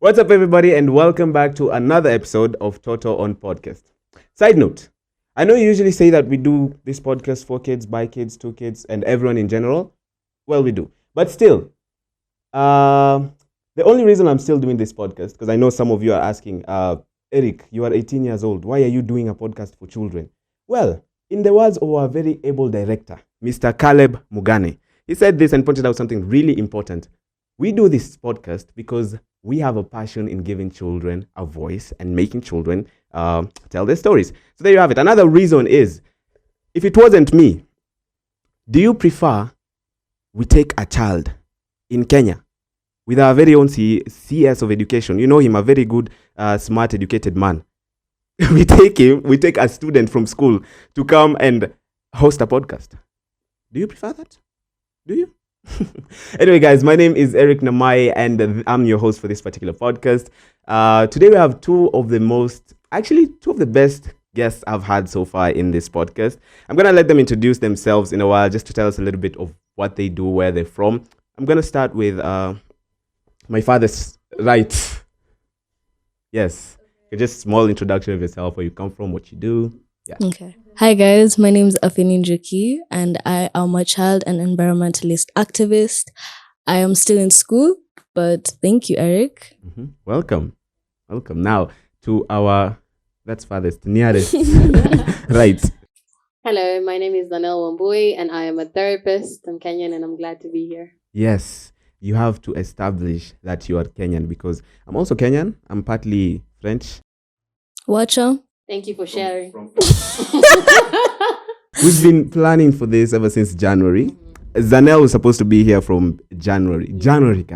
What's up, everybody, and welcome back to another episode of Toto on Podcast. Side note, I know you usually say that we do this podcast for kids, by kids, to kids, and everyone in general. Well, we do. But still, the only reason I'm still doing this podcast, because I know some of you are asking, Eric, you are 18 years old. Why are you doing a podcast for children? Well, in the words of our very able director, Mr. Caleb Mugane, he said this and pointed out something really important. We do this podcast because we have a passion in giving children a voice and making children tell their stories. So there you have it. Another reason is, if it wasn't me, do you prefer we take a child in Kenya with our very own CS of education? You know him, a very good, smart, educated man. We take a student from school to come and host a podcast. Do you prefer that? Do you? Anyway, guys, my name is Eric Namai, and I'm your host for this particular podcast. Today we have two of the best guests I've had so far in this podcast. I'm going to let them introduce themselves in a while, just to tell us a little bit of what they do, where they're from. I'm going to start with my father's right. Yes. Just small introduction of yourself, where you come from, what you do. Yeah. Okay. Hi guys, my name is Afeni Njuki and I am a child and environmentalist activist. I am still in school, but thank you, Eric. Mm-hmm. Welcome. Now to our, that's farthest, nearest. Right. Hello, my name is Danelle Wambui and I am a therapist. I'm Kenyan and I'm glad to be here. Yes, you have to establish that you are Kenyan, because I'm also Kenyan. I'm partly French. Watcha. Thank you for sharing. We've been planning for this ever since January. Zanel was supposed to be here from January. January.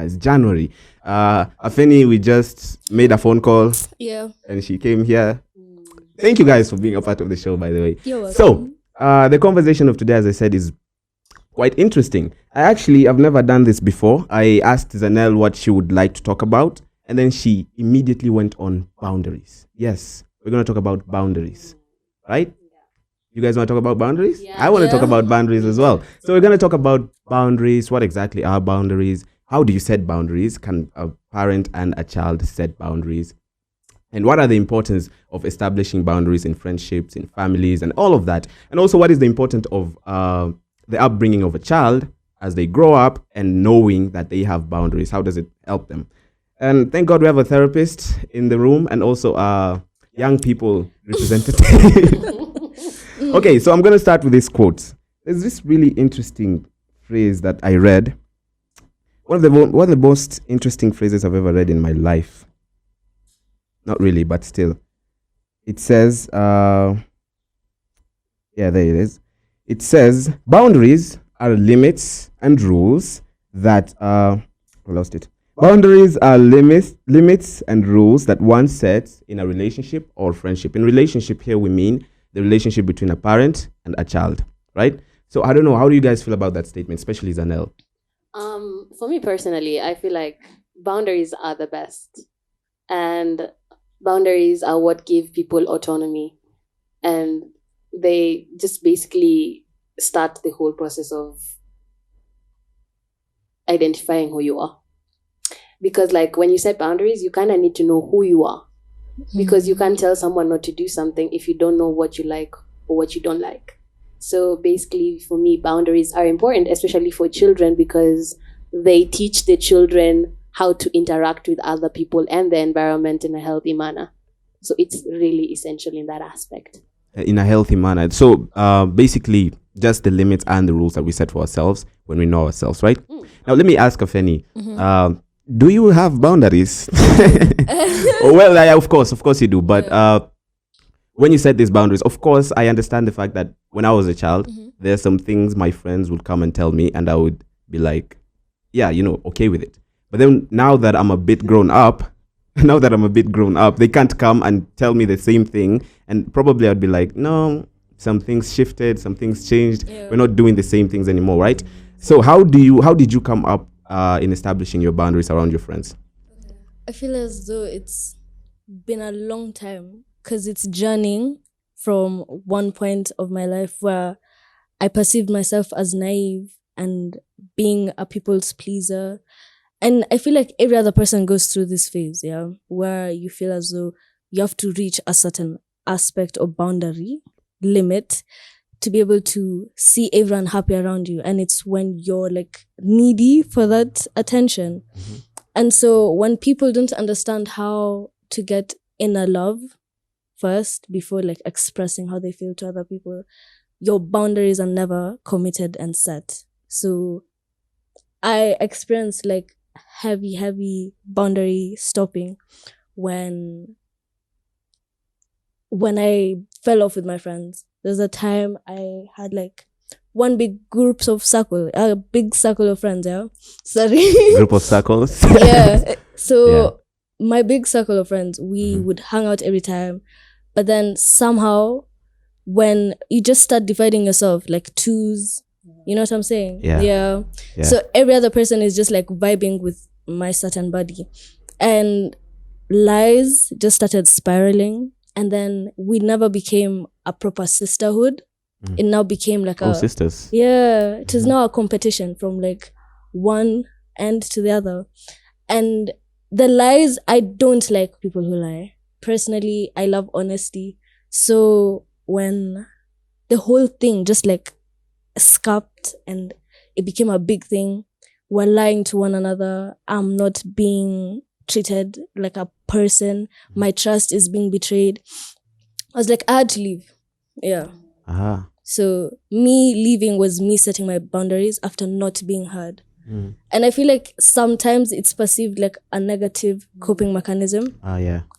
Afeni, we just made a phone call. Yeah. And she came here. Thank you guys for being a part of the show, by the way. You're welcome. So, the conversation of today, as I said, is quite interesting. I've never done this before. I asked Zanel what she would like to talk about, and then she immediately went on boundaries. Yes. We're going to talk about boundaries, right? You guys want to talk about boundaries? Yeah. I want to talk about boundaries as well. So we're going to talk about boundaries. What exactly are boundaries? How do you set boundaries? Can a parent and a child set boundaries? And what are the importance of establishing boundaries in friendships, in families, and all of that? And also, what is the importance of the upbringing of a child as they grow up and knowing that they have boundaries? How does it help them? And thank God we have a therapist in the room, and also young people representative. Okay, so I'm going to start with this quote. There's this really interesting phrase that I read. One of the most interesting phrases I've ever read in my life. Not really, but still. It says, there it is. It says, boundaries are limits and rules that, I lost it. Boundaries are limits and rules that one sets in a relationship or friendship. In relationship here, we mean the relationship between a parent and a child, right? So I don't know, how do you guys feel about that statement, especially Zanel? For me personally, I feel like boundaries are the best. And boundaries are what give people autonomy. And they just basically start the whole process of identifying who you are. Because like when you set boundaries, you kind of need to know who you are. Because you can't tell someone not to do something if you don't know what you like or what you don't like. So basically, for me, boundaries are important, especially for children, because they teach the children how to interact with other people and the environment in a healthy manner. So it's really essential in that aspect. In a healthy manner. So basically, just the limits and the rules that we set for ourselves when we know ourselves, right? Now, let me ask Afeni. Do you have boundaries? Well, of course you do. But when you set these boundaries, of course, I understand the fact that when I was a child, there are some things my friends would come and tell me, and I would be like, yeah, okay with it. But then now that I'm a bit grown up, they can't come and tell me the same thing. And probably I'd be like, no, some things shifted, some things changed. Yeah. We're not doing the same things anymore, right? So how did you come up in establishing your boundaries around your friends? I feel as though it's been a long time because it's journeying from one point of my life where I perceived myself as naive and being a people's pleaser. And I feel like every other person goes through this phase, yeah, where you feel as though you have to reach a certain aspect or boundary limit to be able to see everyone happy around you. And it's when you're like needy for that attention. And so when people don't understand how to get inner love first before like expressing how they feel to other people, your boundaries are never committed and set. So I experienced like heavy boundary stopping when I fell off with my friends. There's a time I had like one big a big circle of friends, yeah. Sorry. Group of circles. Yeah. So my big circle of friends, we would hang out every time. But then somehow when you just start dividing yourself like twos, you know what I'm saying? Yeah. So every other person is just like vibing with my certain buddy. And lies just started spiraling. And then we never became a proper sisterhood. It now became like sisters. Yeah. It is now a competition from like one end to the other. And the lies, I don't like people who lie. Personally, I love honesty. So when the whole thing just like escaped and it became a big thing, we're lying to one another, I'm not being treated like a person, my trust is being betrayed, I was like, I had to leave. Yeah. So me leaving was me setting my boundaries after not being heard. And I feel like sometimes it's perceived like a negative coping mechanism.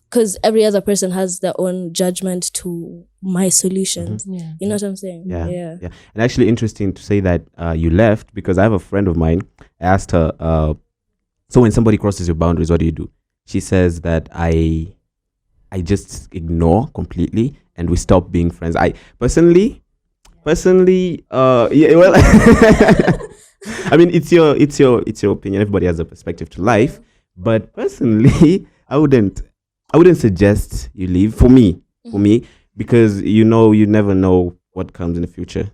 Because every other person has their own judgment to my solutions. You know what I'm saying? Yeah. And actually interesting to say that you left, because I have a friend of mine. I asked her, so when somebody crosses your boundaries, what do? She says that I just ignore completely and we stop being friends. I personally, yeah, well, I mean, it's your opinion. Everybody has a perspective to life, but personally, I wouldn't suggest you leave for me, because you never know what comes in the future.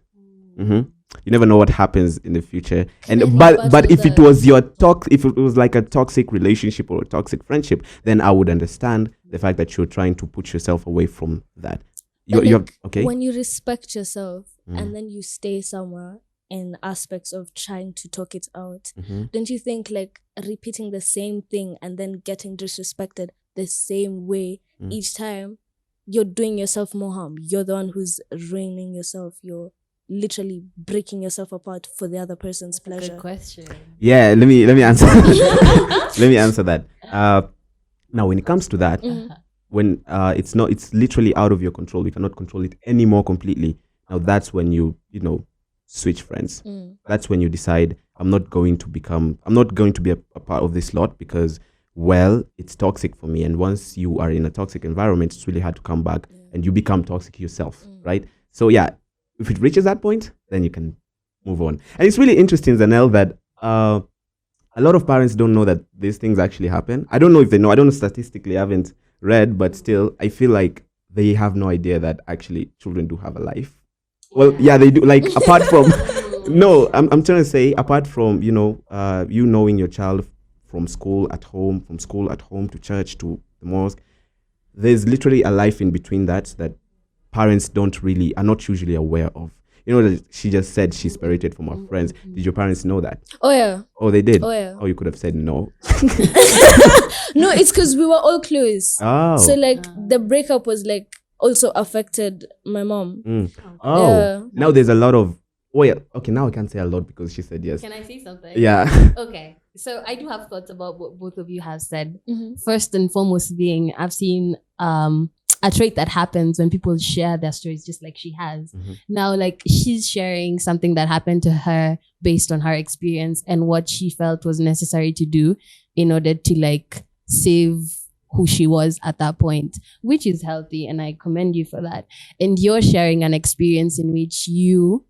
You never know what happens in the future. And but if it was if it was like a toxic relationship or a toxic friendship, then I would understand the fact that you're trying to put yourself away from that. You're okay. When you respect yourself and then you stay somewhere in aspects of trying to talk it out, don't you think like repeating the same thing and then getting disrespected the same way each time, you're doing yourself more harm? You're the one who's ruining yourself. You're literally breaking yourself apart for the other person's pleasure. Good question. Yeah, let me answer. Let me answer that. Now, when it comes to that, when it's literally out of your control, you cannot control it anymore completely. Now that's when you switch friends. That's when you decide, I'm not going to be a part of this lot because, well, it's toxic for me. And once you are in a toxic environment, it's really hard to come back and you become toxic yourself, right? So yeah, if it reaches that point, then you can move on. And it's really interesting, Zanel, that a lot of parents don't know that these things actually happen. I don't know if they know. I don't know statistically. I haven't read, but still, I feel like they have no idea that actually children do have a life. Well, yeah, they do. Like, apart from, no, I'm trying to say, apart from, you knowing your child from school at home to church to the mosque, there's literally a life in between that parents are not usually aware of. You know that she just said she's separated from her friends. Did your parents know that? Oh yeah. Oh, they did? Oh yeah. Oh, you could have said no. No, it's because we were all close. Oh. So like the breakup was like also affected my mom. Oh. Yeah. Now there's a lot of. Oh yeah. Okay, now I can't say a lot because she said yes. Can I say something? Yeah. Okay. So I do have thoughts about what both of you have said. First and foremost being, I've seen a trait that happens when people share their stories just like she has. Now, like, she's sharing something that happened to her based on her experience and what she felt was necessary to do in order to like save who she was at that point, which is healthy, and I commend you for that. And you're sharing an experience in which you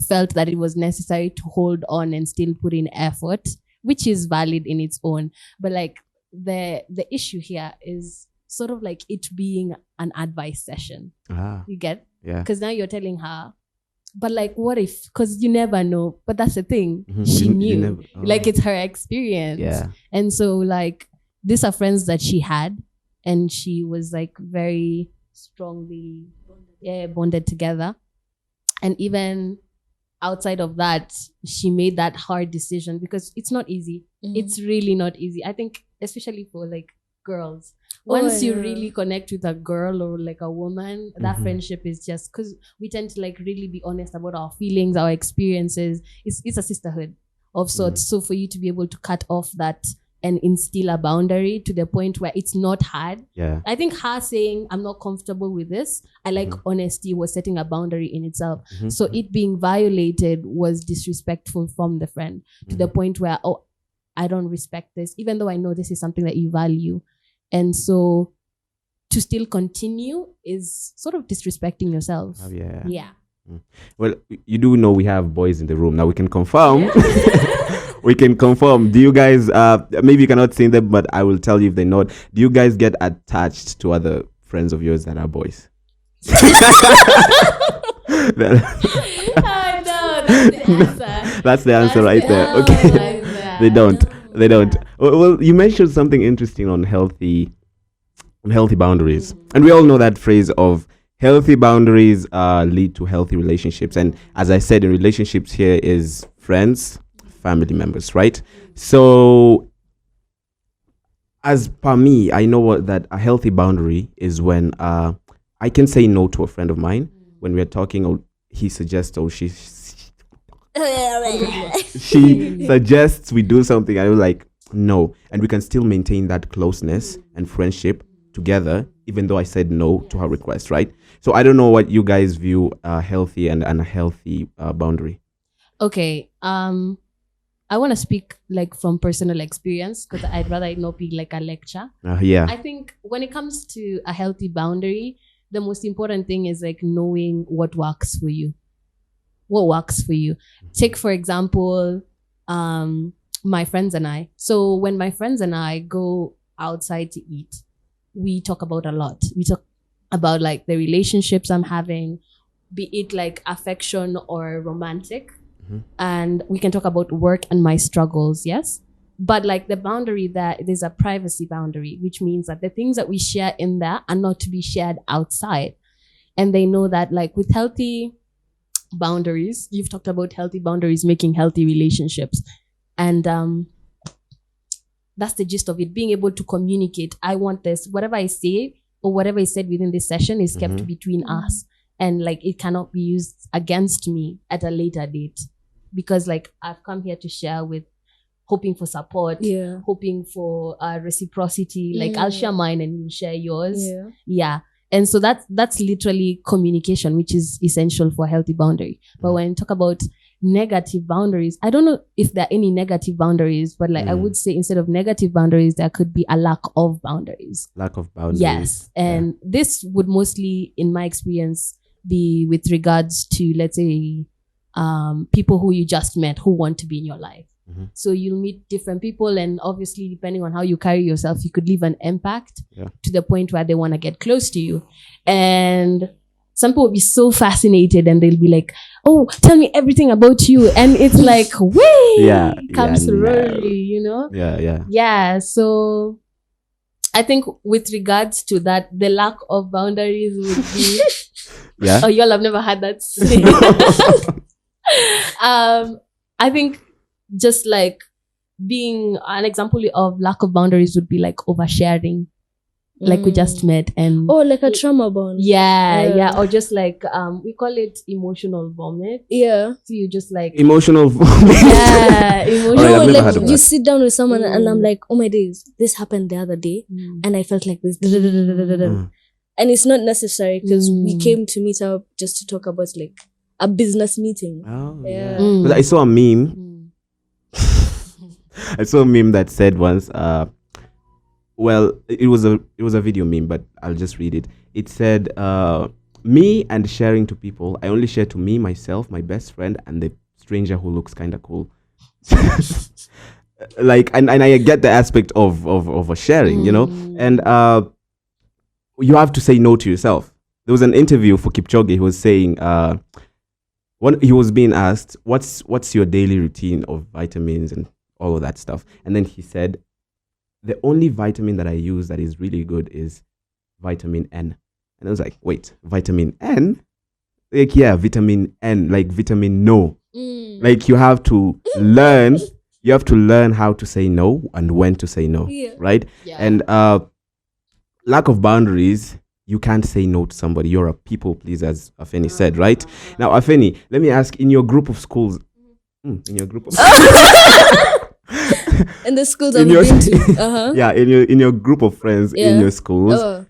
felt that it was necessary to hold on and still put in effort, which is valid in its own. But like the issue here is sort of like it being an advice session. You get? Yeah. Because now you're telling her, but like, what if? Because you never know. But that's the thing. Mhm. She You knew. never- Like, it's her experience. Yeah. And so, like, these are friends that she had, and she was like very strongly bonded together. And even outside of that, she made that hard decision because it's not easy. It's really not easy. I think, especially for like girls. Once you really connect with a girl or like a woman, that friendship is just because we tend to like really be honest about our feelings, our experiences. It's a sisterhood of sorts. So for you to be able to cut off that and instill a boundary to the point where it's not hard. Yeah. I think her saying, I'm not comfortable with this, I like honesty, was setting a boundary in itself. So it being violated was disrespectful from the friend to the point where, oh, I don't respect this, even though I know this is something that you value. And so to still continue is sort of disrespecting yourself. Yeah. Yeah. Well, you do know we have boys in the room. Now we can confirm. We can confirm. Do you guys, maybe you cannot see them, but I will tell you if they not. Do you guys get attached to other friends of yours that are boys? No, that's the answer. That's the answer right there. Okay. They don't. They don't. Well, you mentioned something interesting on healthy boundaries, and we all know that phrase of healthy boundaries lead to healthy relationships. And as I said, in relationships here is friends, family members, right? So, as per me, I know that a healthy boundary is when I can say no to a friend of mine when we're talking, or he suggests, or she suggests we do something, and I'm like, no, and we can still maintain that closeness and friendship together, even though I said no to her request, right? So I don't know what you guys view healthy and unhealthy boundary. Okay. I want to speak like from personal experience because I'd rather it not be like a lecture. Yeah. I think when it comes to a healthy boundary, the most important thing is like knowing what works for you. What works for you. Take, for example, my friends and I. So when my friends and I go outside to eat, we talk about a lot. We talk about like the relationships I'm having, be it like affection or romantic. And we can talk about work and my struggles, yes? But like the boundary there, there's a privacy boundary, which means that the things that we share in there are not to be shared outside. And they know that like with healthy boundaries, you've talked about healthy boundaries, making healthy relationships. And that's the gist of it, being able to communicate. I want this, whatever I say or whatever is said within this session is kept between us. And like it cannot be used against me at a later date. Because like I've come here to share with hoping for support, hoping for reciprocity. Like I'll share mine and you'll share yours. Yeah. And so that's literally communication, which is essential for a healthy boundary. But when you talk about negative boundaries, I don't know if there are any negative boundaries, but like I would say instead of negative boundaries, there could be a lack of boundaries. Lack of boundaries. Yes. And this would mostly, in my experience, be with regards to, let's say, people who you just met who want to be in your life. So you'll meet different people, and obviously depending on how you carry yourself, you could leave an impact to the point where they want to get close to you. And some people will be so fascinated and they'll be like, oh, tell me everything about you. And it's like, wait, comes slowly, you know? Yeah. So I think with regards to that, the lack of boundaries would be oh, y'all have never had that say. I think just like being an example of lack of boundaries would be like oversharing, like we just met, and like a trauma bond. Yeah, or just like we call it emotional vomit. Yeah, so you just like emotional vomit. Yeah, emotional. Right, like you sit down with someone and I'm like, oh my days, this happened the other day, and I felt like this. And it's not necessary because we came to meet up just to talk about like a business meeting. But I saw a meme. I saw a meme that said once, well, it was a video meme, but I'll just read it. It said, me and sharing to people, I only share to me, myself, my best friend, and the stranger who looks kind of cool. Like, and I get the aspect of a sharing, you know, and you have to say no to yourself. There was an interview for Kipchoge. He was saying, he was being asked, what's your daily routine of vitamins and all of that stuff, and then he said, the only vitamin that I use that is really good is vitamin N. And I was like, wait, vitamin N? Like, yeah, vitamin N, like vitamin no. Like, you have to learn how to say no and when to say no, right? Yeah. And lack of boundaries, you can't say no to somebody. You're a people pleaser, as Afeni said, right? Now, Afeni, let me ask, in your group of schools, in your group of in the schools I've been to. Yeah, in your group of friends, in your schools,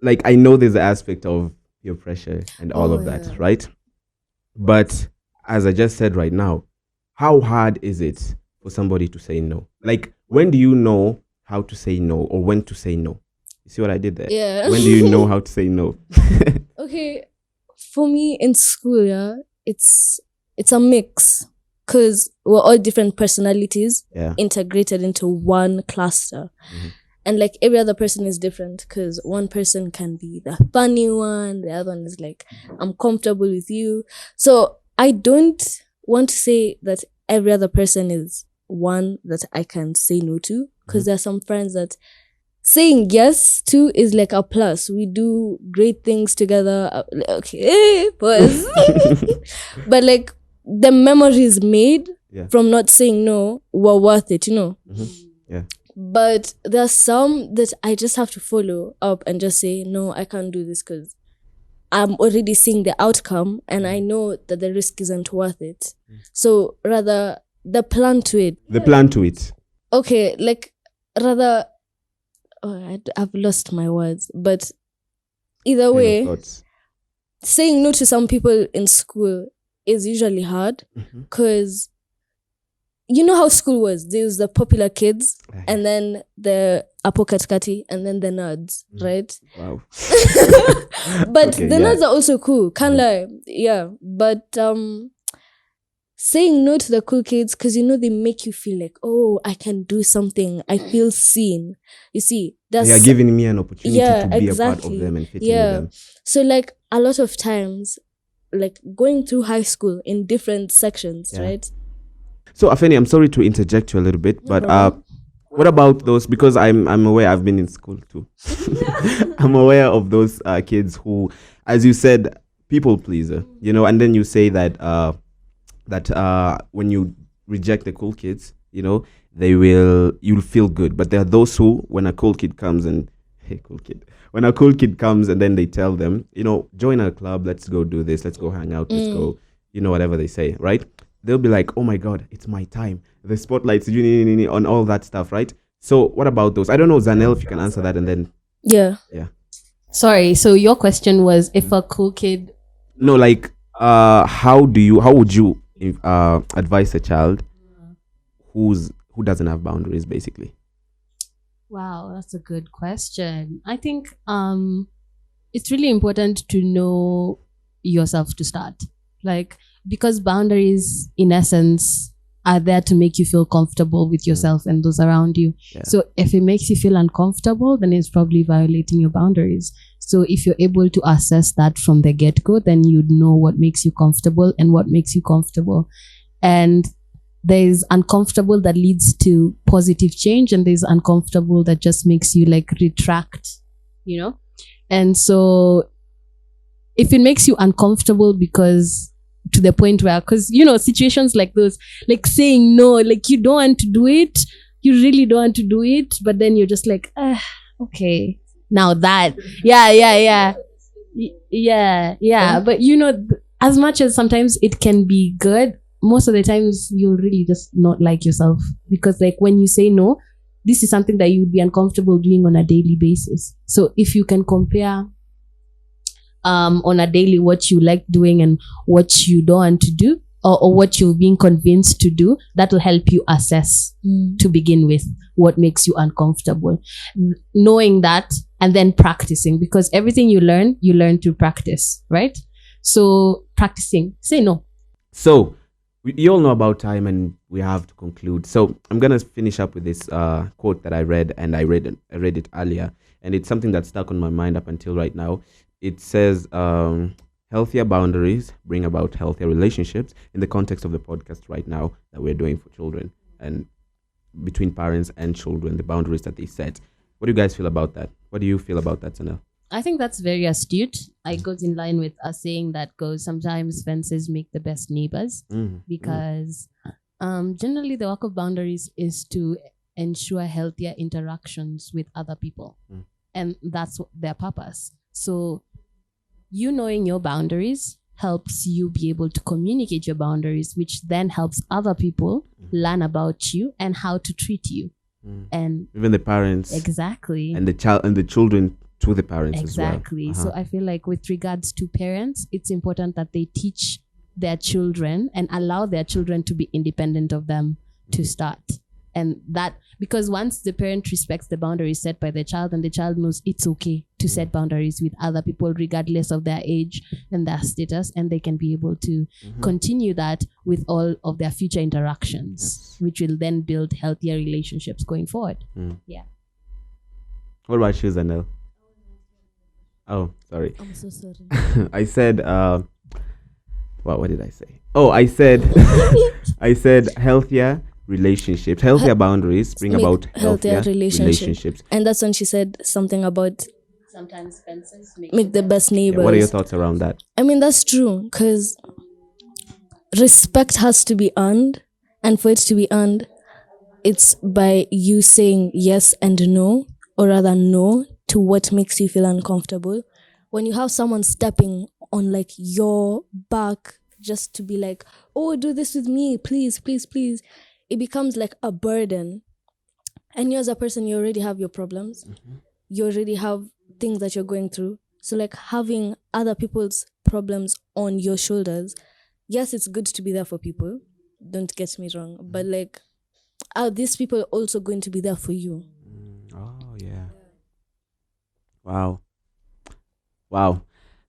like, I know there's an aspect of peer pressure and all of that, right? But as I just said right now, how hard is it for somebody to say no? Like, when do you know how to say no or when to say no? You see what I did there? Yeah. When do you know how to say no? Okay, for me in school, it's a mix, because we're all different personalities integrated into one cluster. And like, every other person is different, because one person can be the funny one, the other one is like, I'm comfortable with you. So I don't want to say that every other person is one that I can say no to, because there are some friends that saying yes to is like a plus. We do great things together. Okay, pause. But like, the memories made from not saying no were worth it, you know? Yeah. But there are some that I just have to follow up and just say, no, I can't do this, because I'm already seeing the outcome and I know that the risk isn't worth it. So rather, the plan to it. The plan to it. Okay, like, rather, I've lost my words, but either way, saying no to some people in school is usually hard, because you know how school was. There's the popular kids, and then the apo katikati, and then the nerds, right? Wow. But the nerds are also cool. Can't lie. Yeah. But saying no to the cool kids, because you know they make you feel like, oh, I can do something. I feel seen. You see, they are giving me an opportunity to be a part of them and fit in with them. So like, a lot of times, like, going through high school in different sections, right? So Afeni, I'm sorry to interject you a little bit, but what about those? Because I'm aware, I've been in school too. I'm aware of those kids who, as you said, people pleaser, you know, and then you say that when you reject the cool kids, you know, you'll feel good. But there are those who, when a cool kid comes and when a cool kid comes and then they tell them, you know, join our club, let's go do this, let's go hang out, let's go, you know, whatever they say, right? They'll be like, oh my God, it's my time. The spotlights on all that stuff, right? So what about those? I don't know, Zanel, if you can answer that, and then yeah. Sorry, so your question was, if a cool kid... No, like, how would you advise a child who doesn't have boundaries, basically? Wow, that's a good question. I think it's really important to know yourself to start. Like, because boundaries, in essence, are there to make you feel comfortable with yourself and those around you. Yeah. So if it makes you feel uncomfortable, then it's probably violating your boundaries. So if you're able to assess that from the get-go, then you'd know what makes you comfortable and what makes you comfortable. And there's uncomfortable that leads to positive change, and there's uncomfortable that just makes you like retract, you know? And so if it makes you uncomfortable because to the point where, because, you know, situations like those, like saying no, like you don't want to do it, you really don't want to do it, but then you're just like, okay, now that, yeah. But you know, as much as sometimes it can be good, most of the times you'll really just not like yourself, because like when you say no, this is something that you would be uncomfortable doing on a daily basis. So if you can compare on a daily what you like doing and what you don't want to do, or what you're being convinced to do, that will help you assess to begin with what makes you uncomfortable. Knowing that and then practicing, because everything you learn through practice, right? So practicing, say no. So you all know about time, and we have to conclude. So I'm gonna finish up with this quote that I read, and I read it earlier, and it's something that stuck on my mind up until right now. It says, healthier boundaries bring about healthier relationships, in the context of the podcast right now that we're doing for children and between parents and children, the boundaries that they set. What do you guys feel about that? What do you feel about that, Sanel? I think that's very astute. It goes in line with a saying that goes, sometimes fences make the best neighbors, because generally the work of boundaries is to ensure healthier interactions with other people. And that's their purpose. So you knowing your boundaries helps you be able to communicate your boundaries, which then helps other people learn about you and how to treat you. And even the parents, exactly, and the child and the children to the parents exactly as well. So I feel like with regards to parents, it's important that they teach their children and allow their children to be independent of them to start. And that, because once the parent respects the boundaries set by the child, and the child knows it's okay to set boundaries with other people regardless of their age and their status, and they can be able to continue that with all of their future interactions, which will then build healthier relationships going forward. Yeah. What about you, Zanel? Oh, sorry. I'm so sorry. I said, what did I say? Oh, I said, I said healthier relationships, healthier boundaries bring Make about healthier relationships. relationships. And that's when she said something about Sometimes fences make the best Yeah, neighbors. what are your thoughts around that? I mean, that's true, because respect has to be earned. And for it to be earned, it's by you saying yes and no, or rather no, to what makes you feel uncomfortable. When you have someone stepping on like your back just to be like, oh, do this with me, please, please, please, it becomes like a burden. And you as a person, you already have your problems. You already have things that you're going through. So like having other people's problems on your shoulders, yes, it's good to be there for people. Don't get me wrong. But like, are these people also going to be there for you? Oh, yeah. Wow.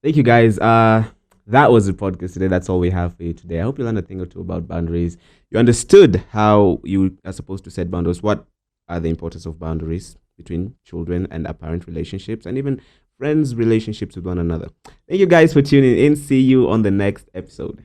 Thank you, guys. That was the podcast today. That's all we have for you today. I hope you learned a thing or two about boundaries. You understood how you are supposed to set boundaries. What are the importance of boundaries between children and apparent relationships, and even friends' relationships with one another. Thank you guys for tuning in. See you on the next episode.